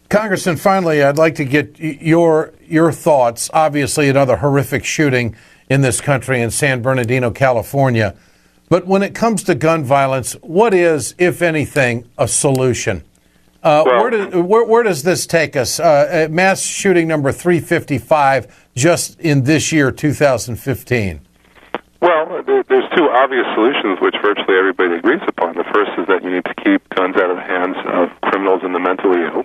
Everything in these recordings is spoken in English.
Congressman, finally, I'd like to get your thoughts. Obviously, another horrific shooting in this country in San Bernardino, California. But when it comes to gun violence, what is, if anything, a solution? Where does this take us? Mass shooting number 355 just in this year, 2015. Well, there's two obvious solutions which virtually everybody agrees upon. The first is that you need to keep guns out of the hands of criminals and the mentally ill.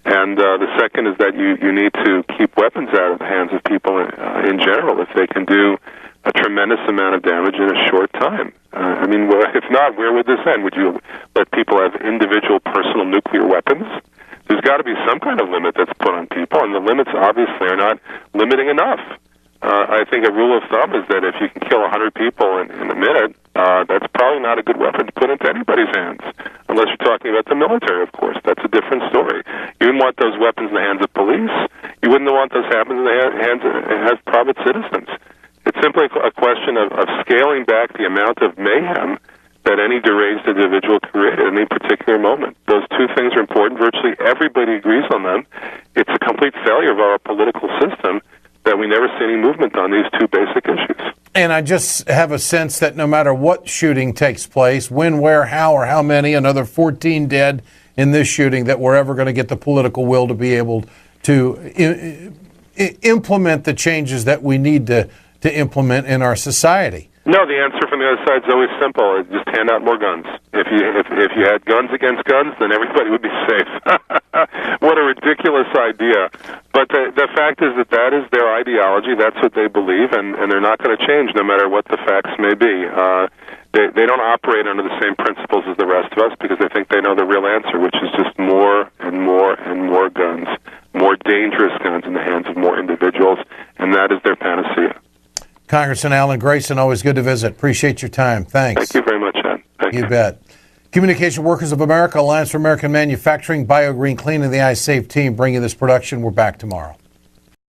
And the second is that you need to keep weapons out of the hands of people in general if they can do a tremendous amount of damage in a short time. If not, where would this end? Would you let people have individual personal nuclear weapons? There's got to be some kind of limit that's put on people, and the limits obviously are not limiting enough. I think a rule of thumb is that if you can kill 100 people in a minute, that's probably not a good weapon to put into anybody's hands, unless you're talking about the military, of course. That's a different story. You wouldn't want those weapons in the hands of police. You wouldn't want those weapons in the hands of private citizens. It's simply a question of scaling back the amount of mayhem that any deranged individual created at any particular moment. Those two things are important. Virtually everybody agrees on them. It's a complete failure of our political system that we never see any movement on these two basic issues. And I just have a sense that no matter what shooting takes place, when, where, how, or how many, another 14 dead in this shooting, that we're ever going to get the political will to be able to implement the changes that we need to implement in our society. No, the answer from the other side is always simple. Just hand out more guns. If you had guns against guns, then everybody would be safe. What a ridiculous idea. But the fact is that is their ideology. That's what they believe, and they're not going to change no matter what the facts may be. They don't operate under the same principles as the rest of us because they think they know the real answer, which is just more and more and more guns, more dangerous guns in the hands of more individuals, and that is their panacea. Congressman Alan Grayson, always good to visit. Appreciate your time. Thanks. Thank you very much, Ed. Thank you. You bet. Communication Workers of America, Alliance for American Manufacturing, BioGreen Clean, and the iSafe team bring you this production. We're back tomorrow.